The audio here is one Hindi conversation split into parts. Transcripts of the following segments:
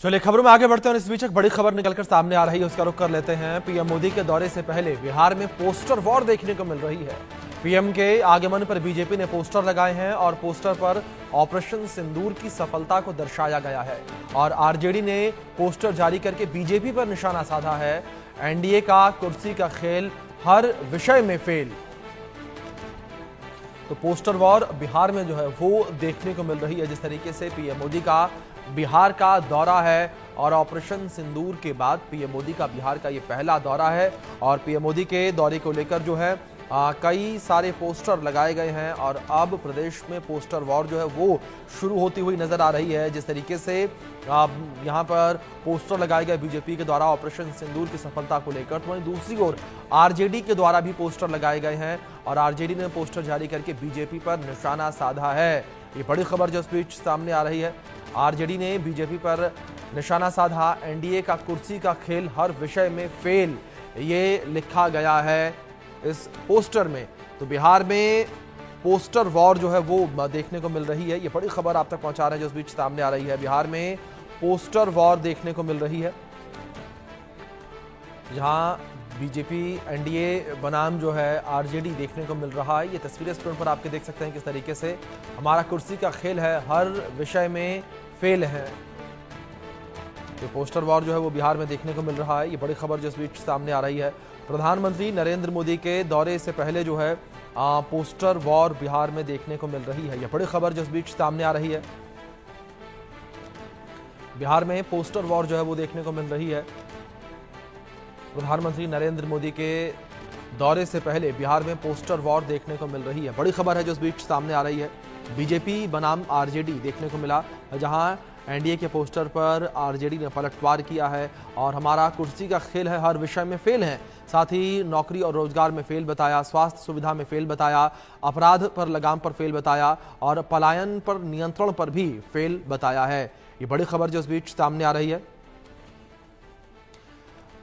चलिए खबरों में आगे बढ़ते हैं और इस बीच एक बड़ी खबर निकलकर सामने आ रही है, उसका रुख कर लेते हैं। पीएम मोदी के दौरे से पहले बिहार में पोस्टर वॉर देखने को मिल रही है। पीएम के आगमन पर बीजेपी ने पोस्टर लगाए हैं और पोस्टर पर ऑपरेशन सिंदूर की सफलता को दर्शाया गया है और आरजेडी ने पोस्टर जारी करके बीजेपी पर निशाना साधा है। एनडीए का कुर्सी का खेल हर विषय में फेल। तो पोस्टर वॉर बिहार में जो है वो देखने को मिल रही है। जिस तरीके से पीएम मोदी का बिहार का दौरा है और ऑपरेशन सिंदूर के बाद पीएम मोदी का बिहार का ये पहला दौरा है और पीएम मोदी के दौरे को लेकर जो है कई सारे पोस्टर लगाए गए हैं और अब प्रदेश में पोस्टर वॉर जो है वो शुरू होती हुई नजर आ रही है। जिस तरीके से यहाँ पर पोस्टर लगाए गए बीजेपी के द्वारा ऑपरेशन सिंदूर की सफलता को लेकर, तो वहीं दूसरी ओर आरजेडी के द्वारा भी पोस्टर लगाए गए हैं और आरजेडी ने पोस्टर जारी करके बीजेपी पर निशाना साधा है। ये बड़ी खबर जो इस बीच सामने आ रही है। आरजेडी ने बीजेपी पर निशाना साधा। एनडीए का कुर्सी का खेल हर विषय में फेल, ये लिखा गया है इस पोस्टर में। तो बिहार में पोस्टर वॉर जो है वो देखने को मिल रही है। ये बड़ी खबर आप तक पहुंचा रहे हैं जो इस बीच सामने आ रही है। बिहार में पोस्टर वॉर देखने को मिल रही है, जहां बीजेपी एनडीए बनाम जो है आरजेडी देखने को मिल रहा है। ये तस्वीरें स्क्रीन पर आपके देख सकते हैं किस तरीके से हमारा कुर्सी का खेल है हर विषय में फेल है। ये पोस्टर वॉर जो है वो बिहार में देखने को मिल रहा है। ये बड़ी खबर जो इस बीच सामने आ रही है। प्रधानमंत्री नरेंद्र मोदी के दौरे से पहले जो है पोस्टर वॉर बिहार में देखने को मिल रही है। ये बड़ी खबर जो इस बीच सामने आ रही है। बिहार में पोस्टर वॉर जो है वो देखने को मिल रही है। प्रधानमंत्री नरेंद्र मोदी के दौरे से पहले बिहार में पोस्टर वॉर देखने को मिल रही है। बड़ी खबर है जो इस बीच सामने आ रही है। बीजेपी बनाम आरजेडी देखने को मिला, जहां एनडीए के पोस्टर पर आरजेडी ने पलटवार किया है और हमारा कुर्सी का खेल है हर विषय में फेल है। साथ ही नौकरी और रोजगार में फेल बताया, स्वास्थ्य सुविधा में फेल बताया, अपराध पर लगाम पर फेल बताया और पलायन पर नियंत्रण पर भी फेल बताया है। ये बड़ी खबर जो इस बीच सामने आ रही है।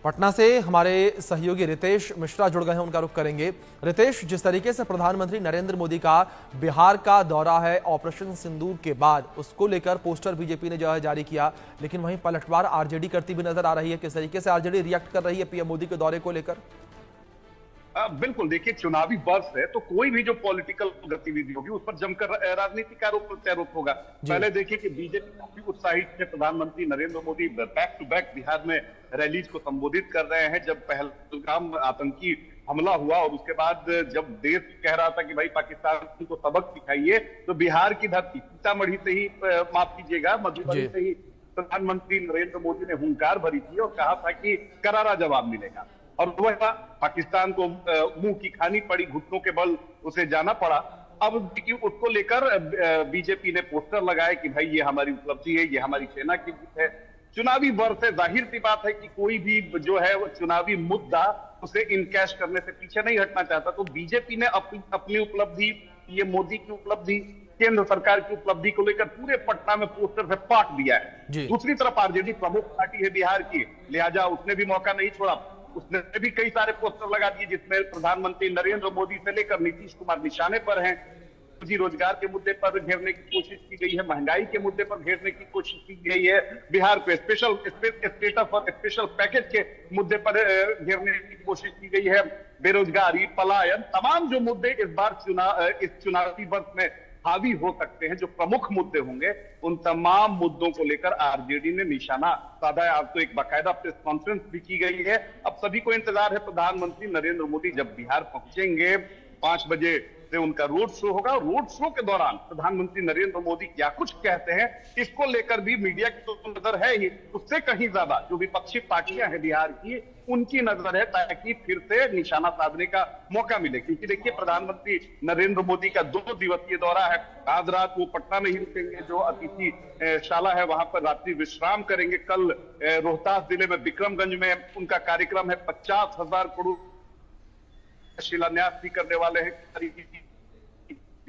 पटना से हमारे सहयोगी रितेश मिश्रा जुड़ गए हैं, उनका रुख करेंगे। रितेश, जिस तरीके से प्रधानमंत्री नरेंद्र मोदी का बिहार का दौरा है ऑपरेशन सिंदूर के बाद, उसको लेकर पोस्टर बीजेपी ने जो है जारी किया, लेकिन वहीं पलटवार आरजेडी करती भी नजर आ रही है। किस तरीके से आरजेडी रिएक्ट कर रही है पीएम मोदी के दौरे को लेकर? बिल्कुल, देखिए चुनावी वर्ष है तो कोई भी जो पॉलिटिकल गतिविधि होगी उस पर जमकर राजनीतिक आरोप प्रत्यारोप होगा। पहले देखिए कि बीजेपी काफी उत्साहित है। प्रधानमंत्री Narendra Modi back to back Bihar में रैलीज को संबोधित कर रहे हैं। जब पहलगाम आतंकी हमला हुआ और उसके बाद जब देश कह रहा था कि भाई पाकिस्तान को सबक सिखाइए, तो बिहार की धरती सीतामढ़ी से ही, माफ कीजिएगा, मधुबनी से ही प्रधानमंत्री नरेंद्र मोदी ने हुंकार भरी थी और कहा था कि करारा जवाब मिलेगा। और वह पाकिस्तान को मुंह की खानी पड़ी, घुटनों के बल उसे जाना पड़ा। अब उसको लेकर बीजेपी ने पोस्टर लगाए कि भाई ये हमारी उपलब्धि है, ये हमारी सेना की जीत है। चुनावी वर्ष है, जाहिर सी बात है कि कोई भी जो है वो चुनावी मुद्दा उसे इनकैश करने से पीछे नहीं हटना चाहता। तो बीजेपी ने अपनी उपलब्धि, ये मोदी की उपलब्धि, केंद्र सरकार की उपलब्धि को लेकर पूरे पटना में पोस्टर से पाट दिया है। दूसरी तरफ आरजेडी प्रमुख पार्टी है बिहार की, लिहाजा उसने भी मौका नहीं छोड़ा। उसने भी कई सारे पोस्टर लगा दिए जिसमें प्रधानमंत्री नरेंद्र मोदी से लेकर नीतीश कुमार निशाने पर हैं। रोजगार के मुद्दे पर घेरने की कोशिश की गई है, महंगाई के मुद्दे पर घेरने की कोशिश की गई है, बिहार को स्पेशल स्टेटस और स्पेशल पैकेज के मुद्दे पर घेरने की कोशिश की गई है, बेरोजगारी, पलायन, तमाम जो मुद्दे इस बार इस चुनावी वर्ष में हावी हो सकते हैं, जो प्रमुख मुद्दे होंगे, उन तमाम मुद्दों को लेकर आरजेडी ने निशाना साधा है। आज तो एक बाकायदा प्रेस कॉन्फ्रेंस भी की गई है। अब सभी को इंतजार है प्रधानमंत्री नरेंद्र मोदी जब बिहार पहुंचेंगे, 5 बजे से उनका रोड शो होगा। रोड शो के दौरान प्रधानमंत्री नरेंद्र मोदी क्या कुछ कहते हैं, इसको लेकर भी मीडिया की तो नजर है ही, उससे कहीं ज्यादा जो विपक्षी पार्टियां हैं बिहार की, उनकी नजर है, ताकि फिर से निशाना साधने का मौका मिले। क्योंकि देखिए प्रधानमंत्री नरेंद्र मोदी का 2 दिवसीय दौरा है। आज रात वो पटना में ही रुकेंगे, जो अतिथि शाला है वहां पर रात्रि विश्राम करेंगे। कल रोहतास जिले में विक्रमगंज में उनका कार्यक्रम है। 50,000 करोड़ शिलान्यास भी करने वाले हैं,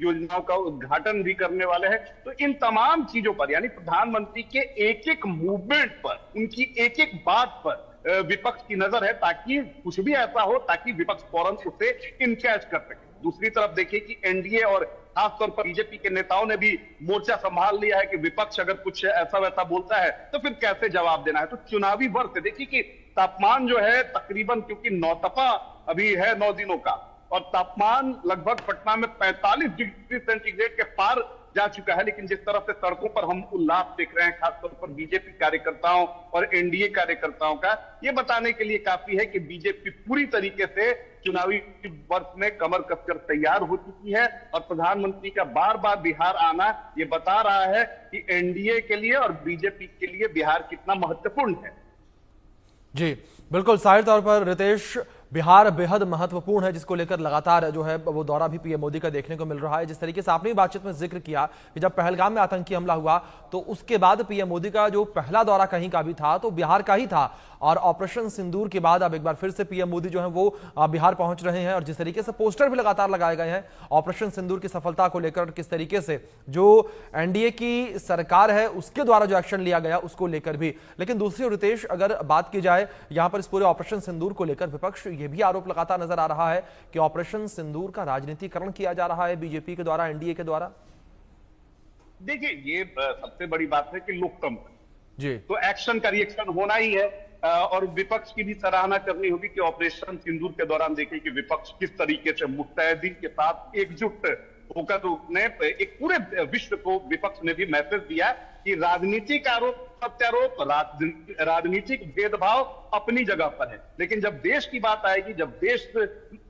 योजनाओं का उद्घाटन भी करने वाले हैं। तो इन तमाम चीजों पर, यानी प्रधानमंत्री के एक एक मूवमेंट पर, उनकी एक एक बात पर विपक्ष की नजर है, ताकि कुछ भी ऐसा हो ताकि विपक्ष फौरन उसे इनकैच कर सके। दूसरी तरफ देखिए कि एनडीए और खासतौर पर बीजेपी के नेताओं ने भी मोर्चा संभाल लिया है कि विपक्ष अगर कुछ ऐसा वैसा बोलता है तो फिर कैसे जवाब देना है। तो चुनावी वर्ष देखिए कि तापमान जो है तकरीबन, क्योंकि नौतपा अभी है 9 दिनों का, और तापमान लगभग पटना में 45 डिग्री सेंटीग्रेड के पार जा चुका है। लेकिन जिस तरह से सड़कों पर हम उल्लास देख रहे हैं, खासतौर पर बीजेपी कार्यकर्ताओं और एनडीए कार्यकर्ताओं का, ये बताने के लिए काफी है कि बीजेपी पूरी तरीके से चुनावी वर्ष में कमर कसकर तैयार हो चुकी है। और प्रधानमंत्री का बार बार बिहार आना ये बता रहा है कि एनडीए के लिए और बीजेपी के लिए बिहार कितना महत्वपूर्ण है। जी बिल्कुल, जाहिर तौर पर रितेश, बिहार बेहद महत्वपूर्ण है, जिसको लेकर लगातार जो है वो दौरा भी पीएम मोदी का देखने को मिल रहा है। जिस तरीके से आपने बातचीत में जिक्र किया कि जब पहलगाम में आतंकी हमला हुआ तो उसके बाद पीएम मोदी का जो पहला दौरा कहीं का भी था तो बिहार का ही था, और ऑपरेशन सिंदूर के बाद अब एक बार फिर से पीएम मोदी जो है वो बिहार पहुंच रहे हैं। और जिस तरीके से पोस्टर भी लगातार लगाए गए हैं ऑपरेशन सिंदूर की सफलता को लेकर, किस तरीके से जो एनडीए की सरकार है उसके द्वारा जो एक्शन लिया गया उसको लेकर भी। लेकिन दूसरी ओर रितेश, अगर बात की जाए यहां पर इस पूरे ऑपरेशन सिंदूर को लेकर विपक्ष ये भी आरोप लगाता नजर आ रहा है कि ऑपरेशन सिंदूर का राजनीतिकरण किया जा रहा है बीजेपी के द्वारा, एनडीए के द्वारा। देखिए, ये सबसे बड़ी बात है कि लोकतंत्र जी, तो एक्शन का रिएक्शन होना ही है। और विपक्ष की भी सराहना करनी होगी कि ऑपरेशन सिंदूर के दौरान देखिए कि विपक्ष किस तरीके से मुस्तैदी के साथ एकजुट होकर उसने एक पूरे विश्व को, विपक्ष ने भी मैसेज दिया कि राजनीतिक आरोप प्रत्यारोप, राजनीतिक भेदभाव अपनी जगह पर है, लेकिन जब देश की बात आएगी, जब देश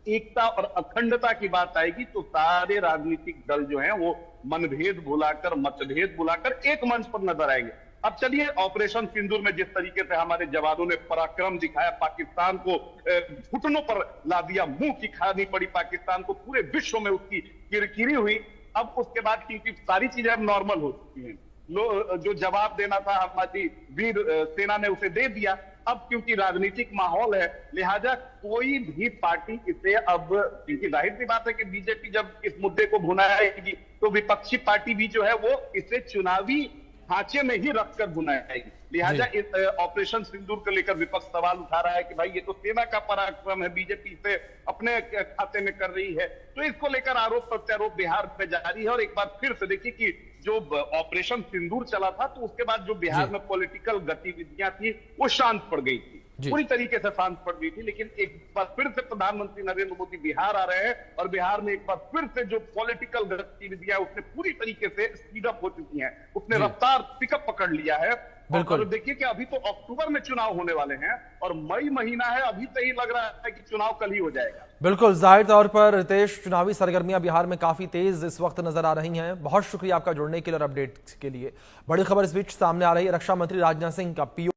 एकता और अखंडता की बात आएगी तो सारे राजनीतिक दल जो हैं वो मनभेद भुलाकर, मतभेद भुलाकर एक मंच पर नजर आएंगे। अब चलिए, ऑपरेशन सिंदूर में जिस तरीके से हमारे जवानों ने पराक्रम दिखाया, पाकिस्तान को घुटनों पर ला दिया, मुंह की खानी पड़ी पाकिस्तान को, पूरे विश्व में उसकी किरकिरी हुई। अब उसके बाद क्योंकि सारी चीजें अब नॉर्मल हो चुकी हैं, जो जवाब देना था हमारी वीर सेना ने उसे दे दिया। अब क्योंकि राजनीतिक माहौल है, लिहाजा कोई भी पार्टी इसे अब, क्योंकि जाहिर सी बात है कि बीजेपी जब इस मुद्दे को भुनाएगी तो विपक्षी पार्टी भी जो है वो इसे चुनावी ढांचे में ही रखकर भुनाएगी। लिहाजा इस ऑपरेशन सिंदूर को लेकर विपक्ष सवाल उठा रहा है कि भाई ये तो सेना का पराक्रम है, बीजेपी से अपने खाते में कर रही है। तो इसको लेकर आरोप प्रत्यारोप बिहार में जारी है। और एक बार फिर से देखिए कि जो ऑपरेशन सिंदूर चला था तो उसके बाद जो बिहार में पॉलिटिकल गतिविधियां थी वो शांत पड़ गई थी, पूरी तरीके से शांत पड़ गई थी। लेकिन एक बार फिर से प्रधानमंत्री नरेंद्र मोदी बिहार आ रहे हैं और बिहार में एक बार फिर से जो पॉलिटिकल गतिविधियां उसने पूरी तरीके से स्पीड अप हो चुकी हैं, उसने रफ्तार पिकअप पकड़ लिया है। और देखिए कि अभी तो अक्टूबर में चुनाव होने वाले हैं और मई महीना है, अभी से ही लग रहा है कि चुनाव कल ही हो जाएगा। बिल्कुल, जाहिर तौर पर रितेश, चुनावी सरगर्मियां बिहार में काफी तेज इस वक्त नजर आ रही हैं। बहुत शुक्रिया आपका जुड़ने के लिए और अपडेट के लिए। बड़ी खबर इस बीच सामने आ रही है, रक्षा मंत्री राजनाथ सिंह का पीओ